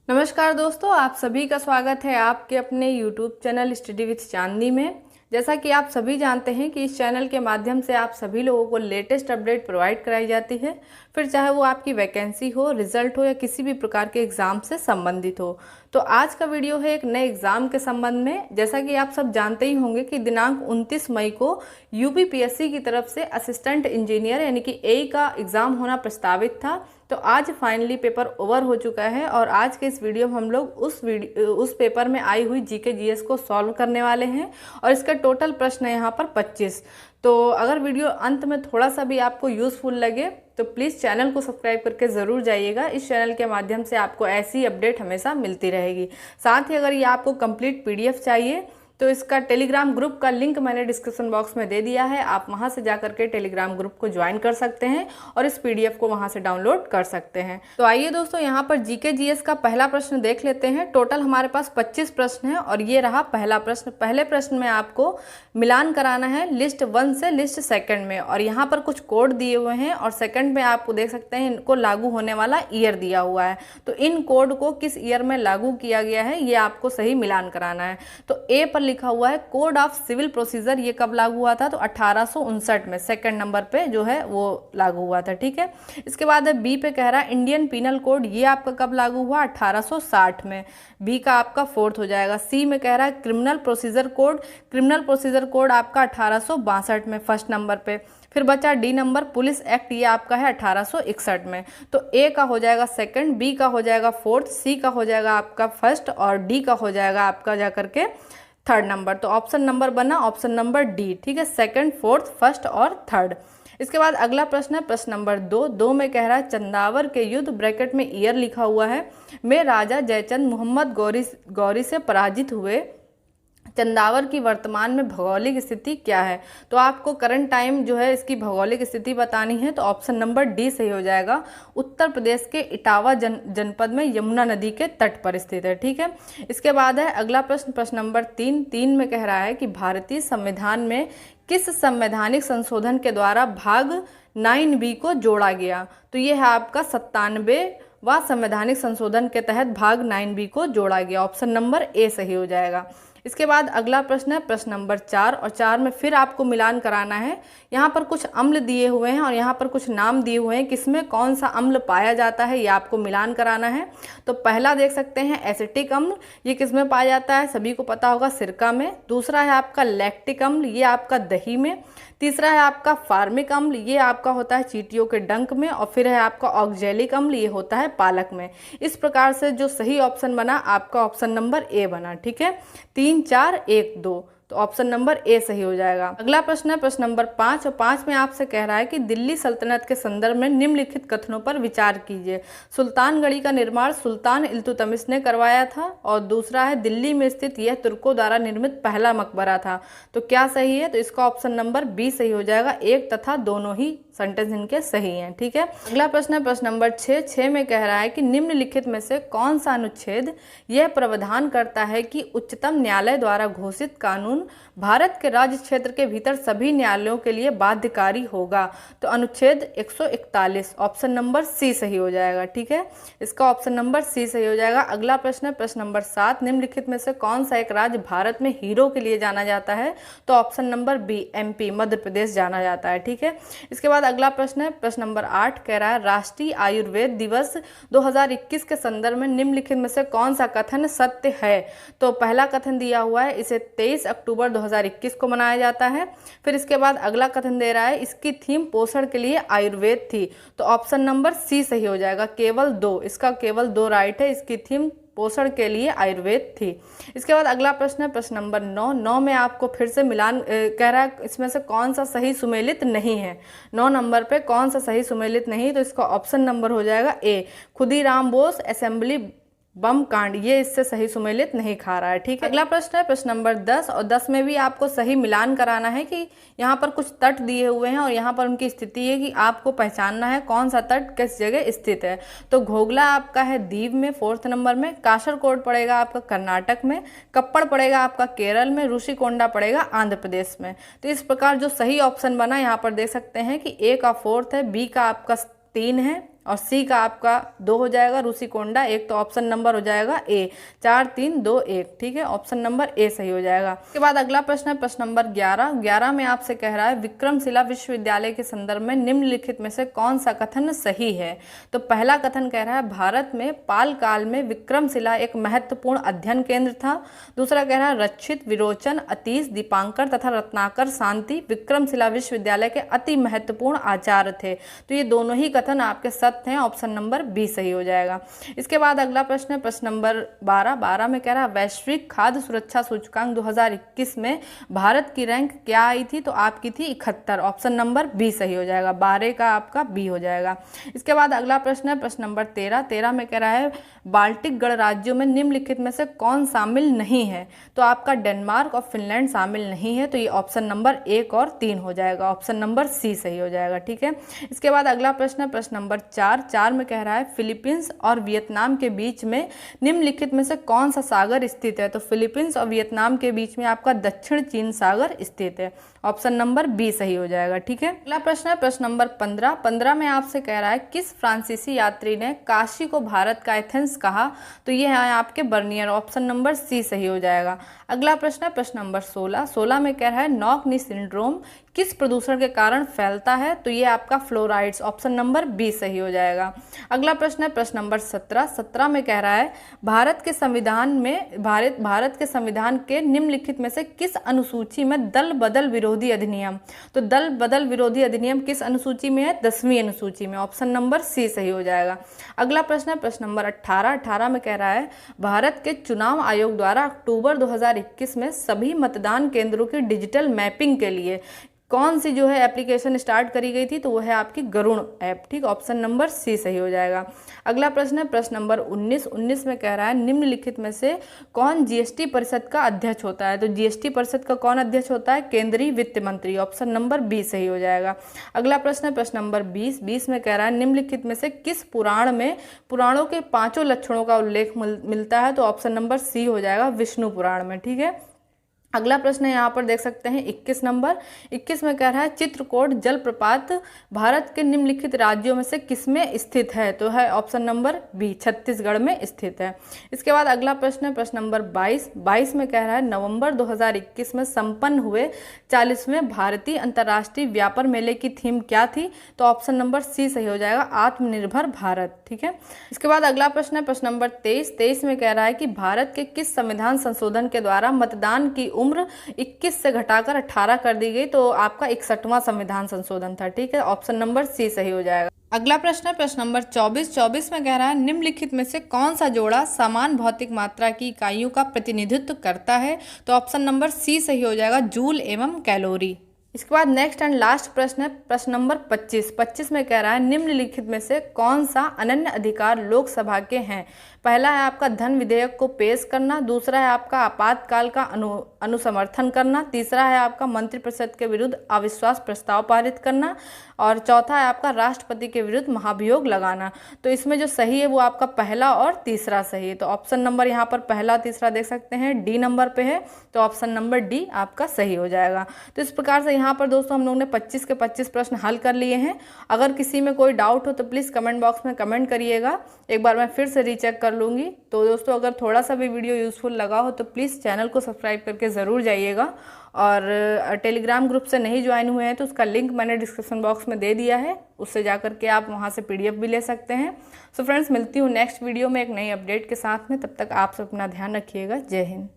नमस्कार दोस्तों, आप सभी का स्वागत है आपके अपने YouTube चैनल स्टडी विथ चांदनी में। जैसा कि आप सभी जानते हैं कि इस चैनल के माध्यम से आप सभी लोगों को लेटेस्ट अपडेट प्रोवाइड कराई जाती है, फिर चाहे वो आपकी वैकेंसी हो, रिजल्ट हो या किसी भी प्रकार के एग्ज़ाम से संबंधित हो। तो आज का वीडियो है एक नए एग्ज़ाम के संबंध में। जैसा कि आप सब जानते ही होंगे कि दिनांक 29 मई को यूपीपीएससी की तरफ से असिस्टेंट इंजीनियर यानी कि ए का एग्ज़ाम होना प्रस्तावित था। तो आज फाइनली पेपर ओवर हो चुका है और आज के इस वीडियो में हम लोग उस पेपर में आई हुई जीके जीएस को सॉल्व करने वाले हैं और इसका टोटल प्रश्न है यहाँ पर 25। तो अगर वीडियो अंत में थोड़ा सा भी आपको यूज़फुल लगे तो प्लीज़ चैनल को सब्सक्राइब करके ज़रूर जाइएगा। इस चैनल के माध्यम से आपको ऐसी अपडेट हमेशा मिलती रहेगी। साथ ही अगर ये आपको कंप्लीट पीडीएफ चाहिए तो इसका टेलीग्राम ग्रुप का लिंक मैंने डिस्क्रिप्शन बॉक्स में दे दिया है। आप वहां से जाकर के टेलीग्राम ग्रुप को ज्वाइन कर सकते हैं और इस पीडीएफ को वहां से डाउनलोड कर सकते हैं। तो आइए दोस्तों, यहाँ पर जीके जीएस का पहला प्रश्न देख लेते हैं। टोटल हमारे पास 25 प्रश्न है और ये रहा पहला प्रश्न। पहले प्रश्न में आपको मिलान कराना है लिस्ट 1 से लिस्ट 2 में, और यहाँ पर कुछ कोड दिए हुए हैं और सेकंड में आपको देख सकते हैं इनको लागू होने वाला ईयर दिया हुआ है। तो इन कोड को किस ईयर में लागू किया गया है ये आपको सही मिलान कराना है। तो ए पर लिखा हुआ है कोड ऑफ सिविल प्रोसीजर, ये कब लागू हुआ था? तो 1859 में सेकंड नंबर पे जो है वो लागू हुआ था। ठीक है, इसके बाद बी पे कह रहा है इंडियन पीनल कोड, ये आपका कब लागू हुआ? 1860 में। बी का आपका 4th हो जाएगा। सी में कह रहा है criminal procedure code, criminal procedure code आपका 1862 में फर्स्ट नंबर पे। फिर बचा डी नंबर पुलिस एक्ट, ये आपका है 1861 में। तो ए का हो जाएगा 2nd, बी का हो जाएगा 4th, सी का हो जाएगा आपका 1st और डी का हो जाएगा आपका जाकर के 3rd नंबर। तो ऑप्शन नंबर बना ऑप्शन नंबर डी। ठीक है, 2nd, 4th, 1st और 3rd। इसके बाद अगला प्रश्न है प्रश्न नंबर 2 में कह रहा है चंदावर के युद्ध ब्रैकेट में ईयर लिखा हुआ है में राजा जयचंद मोहम्मद गौरी से पराजित हुए। चंदावर की वर्तमान में भौगोलिक स्थिति क्या है? तो आपको करंट टाइम जो है इसकी भौगोलिक स्थिति बतानी है। तो ऑप्शन नंबर डी सही हो जाएगा। उत्तर प्रदेश के इटावा जनपद में यमुना नदी के तट पर स्थित है। ठीक है, इसके बाद है अगला प्रश्न प्रश्न नंबर 3 में कह रहा है कि भारतीय संविधान में किस संवैधानिक संशोधन के द्वारा भाग 9B को जोड़ा गया? तो ये है आपका 97वां संवैधानिक संशोधन के तहत भाग 9B को जोड़ा गया। ऑप्शन नंबर ए सही हो जाएगा। इसके बाद अगला प्रश्न है प्रश्न नंबर 4 और 4 में फिर आपको मिलान कराना है। यहाँ पर कुछ अम्ल दिए हुए हैं और यहाँ पर कुछ नाम दिए हुए हैं, किसमें कौन सा अम्ल पाया जाता है ये आपको मिलान कराना है। तो पहला देख सकते हैं एसिटिक अम्ल, ये किसमें पाया जाता है? सभी को पता होगा सिरका में। दूसरा है आपका लैक्टिक अम्ल, ये आपका दही में। तीसरा है आपका फार्मिक अम्ल, ये आपका होता है चींटियों के डंक में। और फिर है आपका ऑक्जेलिक अम्ल, ये होता है पालक में। इस प्रकार से जो सही ऑप्शन बना आपका ऑप्शन नंबर ए बना। ठीक है, 3, 4, 1, 2, तो ऑप्शन नंबर ए सही हो जाएगा। अगला प्रश्न है प्रश्न नंबर 5 और 5 में आपसे कह रहा है कि दिल्ली सल्तनत के संदर्भ में निम्नलिखित कथनों पर विचार कीजिए। सुल्तानगढ़ी का निर्माण सुल्तान इल्तुतमिश ने करवाया था, और दूसरा है दिल्ली में स्थित यह तुर्कों द्वारा निर्मित पहला मकबरा था। तो क्या सही है? तो इसका ऑप्शन नंबर बी सही हो जाएगा। एक तथा दोनों ही सेंटेंस इनके सही हैं। ठीक है, अगला प्रश्न है प्रश्न नंबर 6 में कह रहा है कि निम्नलिखित में से कौन सा अनुच्छेद यह प्रावधान करता है कि उच्चतम न्यायालय द्वारा घोषित कानून भारत के राज्य क्षेत्र के भीतर सभी न्यायालयों के लिए बाध्यकारी होगा? तो अनुच्छेद 141, ऑप्शन नंबर सी सही हो जाएगा। ठीक है, इसका ऑप्शन नंबर सी सही हो जाएगा। अगला प्रश्न है प्रश्न नंबर 7, निम्नलिखित में से कौन सा एक राज्य भारत में हीरो के लिए जाना जाता है? तो option number B MP, Madhya Pradesh जाना जाता है। ठीक है, इसके बाद अगला प्रश्न है प्रश्न नंबर 8 कह रहा है राष्ट्रीय आयुर्वेद दिवस 2021 के संदर्भ में निम्नलिखित में से कौन सा कथन सत्य है? तो पहला कथन दिया हुआ है इसे 23 अक्टूबर 2021 को मनाया जाता है। फिर इसके बाद अगला कथन दे रहा है इसकी थीम पोषण के लिए आयुर्वेद थी। तो ऑप्शन नंबर सी सही हो जाएगा। केवल 2, इसका केवल 2 राइट है। इसकी थीम पोषण के लिए आयुर्वेद थी। इसके बाद अगला प्रश्न है प्रश्न नंबर 9 में आपको फिर से मिलान कह रहा है इसमें से कौन सा सही सुमेलित नहीं है? 9 नंबर पे कौन सा सही सुमेलित नहीं? तो इसका ऑप्शन नंबर हो जाएगा ए, खुदीराम बोस असेंबली बम कांड, ये इससे सही सुमेलित नहीं खा रहा है। ठीक है, अगला प्रश्न है प्रश्न नंबर 10 और 10 में भी आपको सही मिलान कराना है कि यहाँ पर कुछ तट दिए हुए हैं और यहाँ पर उनकी स्थिति है कि आपको पहचानना है कौन सा तट किस जगह स्थित है। तो घोघला आपका है दीव में 4th नंबर में, कासरकोड पड़ेगा आपका कर्नाटक में, कप्पड़ पड़ेगा आपका केरल में, ऋषिकोंडा पड़ेगा आंध्र प्रदेश में। तो इस प्रकार जो सही ऑप्शन बना यहाँ पर देख सकते हैं कि ए का 4th है, बी का आपका 3 है और सी का आपका 2 हो जाएगा रूसीकोंडा 1, तो ऑप्शन नंबर हो जाएगा ए, 4 3 2 1, ठीक है, ऑप्शन नंबर ए सही हो जाएगा। उसके बाद अगला प्रश्न है प्रश्न नंबर 11 में आपसे कह रहा है विक्रमशिला विश्वविद्यालय के संदर्भ में निम्नलिखित में से कौन सा कथन सही है। तो पहला कथन कह रहा है भारत में पाल काल में विक्रमशिला एक महत्वपूर्ण अध्ययन केंद्र था। दूसरा कह रहा है रक्षित, विरोचन, अतीश, दीपांकर तथा रत्नाकर शांति विक्रमशिला विश्वविद्यालय के अति महत्वपूर्ण आचार्य थे। तो ये दोनों ही कथन आपके सत्य हैं, ऑप्शन नंबर बी सही हो जाएगा। इसके बाद अगला प्रश्न है प्रश्न नंबर 12 में कह रहा है वैश्विक खाद्य सुरक्षा सूचकांक 2021 में भारत की रैंक क्या आई थी। तो आपकी थी 71, ऑप्शन नंबर बी सही हो जाएगा, 12 का आपका बी हो जाएगा। इसके बाद अगला प्रश्न है प्रश्न नंबर 13 में कह रहा है बाल्टिक गणराज्यों में निम्नलिखित में से कौन शामिल नहीं है। तो आपका डेनमार्क और फिनलैंड शामिल नहीं है, तो ये ऑप्शन नंबर 1 और 3 हो जाएगा, ऑप्शन नंबर सी सही हो जाएगा, ठीक है। इसके बाद अगला प्रश्न है प्रश्न नंबर 4 में कह रहा है फिलीपींस और वियतनाम के बीच में निम्नलिखित में से कौन सा सागर स्थित है। तो फिलीपींस और वियतनाम के बीच में आपका दक्षिण चीन सागर स्थित है, ऑप्शन नंबर बी सही हो जाएगा, ठीक है। अगला प्रश्न है प्रश्न नंबर 15 में आपसे कह रहा है किस फ्रांसीसी यात्री ने काशी को भारत का एथेंस कहा। तो ये है आपके बर्नियर, ऑप्शन नंबर सी सही हो जाएगा। अगला प्रश्न है प्रश्न नंबर 16 में कह रहा है नॉक नी सिंड्रोम किस प्रदूषण के कारण फैलता है। तो ये आपका फ्लोराइड्स, ऑप्शन नंबर बी सही हो जाएगा। अगला प्रश्न है प्रश्न नंबर 17 में कह रहा है भारत के संविधान के निम्नलिखित में से किस अनुसूची में दल बदल विरोधी अधिनियम। तो दल बदल विरोधी अधिनियम किस अनुसूची में है, 10वीं अनुसूची में, ऑप्शन नंबर सी सही हो जाएगा। अगला प्रश्न है प्रश्न नंबर 18 में कह रहा है भारत के चुनाव आयोग द्वारा अक्टूबर 2021 में सभी मतदान केंद्रों की डिजिटल मैपिंग के लिए कौन सी जो है एप्लीकेशन स्टार्ट करी गई थी। तो वो है आपकी गरुड़ ऐप, ठीक, ऑप्शन नंबर सी सही हो जाएगा। अगला प्रश्न है प्रश्न नंबर 19 में कह रहा है निम्नलिखित में से कौन जीएसटी परिषद का अध्यक्ष होता है। तो जीएसटी परिषद का कौन अध्यक्ष होता है, केंद्रीय वित्त मंत्री, ऑप्शन नंबर बी सही हो जाएगा। अगला प्रश्न है प्रश्न नंबर 20 में कह रहा है निम्नलिखित में से किस पुराणों के 5 लक्षणों का उल्लेख मिलता है। तो ऑप्शन नंबर सी हो जाएगा, विष्णु पुराण में, ठीक है। अगला प्रश्न है यहाँ पर देख सकते हैं 21 में कह रहा है चित्रकूट जलप्रपात भारत के निम्नलिखित राज्यों में से किसमें स्थित है। तो है ऑप्शन नंबर बी, छत्तीसगढ़ में स्थित है। इसके बाद अगला प्रश्न है प्रश्न नंबर 22 में कह रहा है नवंबर 2021 में संपन्न हुए 40वें भारतीय अंतर्राष्ट्रीय व्यापार मेले की थीम क्या थी। तो ऑप्शन नंबर सी सही हो जाएगा, आत्मनिर्भर भारत, ठीक है। इसके बाद अगला प्रश्न है प्रश्न नंबर 23 में कह रहा है कि भारत के किस संविधान संशोधन के द्वारा मतदान की उम्र 21 से घटाकर 18 कर दी गई। तो आपका 61वां संविधान संशोधन था, ठीक है, ऑप्शन नंबर सी सही हो जाएगा। अगला प्रश्न है प्रश्न नंबर 24 में कह रहा है निम्नलिखित में से कौन सा जोड़ा समान भौतिक मात्रा की इकाइयों का प्रतिनिधित्व करता है। तो ऑप्शन नंबर सी सही हो जाएगा, जूल एवं कैलोरी। इसके बाद नेक्स्ट एंड लास्ट प्रश्न है प्रश्न नंबर 25 में कह रहा है निम्नलिखित में से कौन सा अनन्य अधिकार लोकसभा के हैं। पहला है आपका धन विधेयक को पेश करना, दूसरा है आपका आपातकाल का अनुसमर्थन करना, तीसरा है आपका मंत्रिपरिषद के विरुद्ध अविश्वास प्रस्ताव पारित करना, और चौथा है आपका राष्ट्रपति के विरुद्ध महाभियोग लगाना। तो इसमें जो सही है वो आपका पहला और तीसरा सही है। तो ऑप्शन नंबर यहाँ पर पहला तीसरा देख सकते हैं डी नंबर पे है, तो ऑप्शन नंबर डी आपका सही हो जाएगा। तो इस प्रकार से यहाँ पर दोस्तों हम लोगों ने 25 के 25 प्रश्न हल कर लिए हैं। अगर किसी में कोई डाउट हो तो प्लीज़ कमेंट बॉक्स में कमेंट करिएगा, एक बार मैं फिर से रीचेक कर लूँगी। तो दोस्तों अगर थोड़ा सा भी वीडियो यूज़फुल लगा हो तो प्लीज़ चैनल को सब्सक्राइब करके ज़रूर जाइएगा, और टेलीग्राम ग्रुप से नहीं ज्वाइन हुए हैं तो उसका लिंक मैंने डिस्क्रिप्शन बॉक्स में दे दिया है, उससे जा करके आप वहाँ से PDF भी ले सकते हैं। सो फ्रेंड्स, मिलती हूँ नेक्स्ट वीडियो में एक नई अपडेट के साथ में, तब तक आप सब अपना ध्यान रखिएगा। जय हिंद।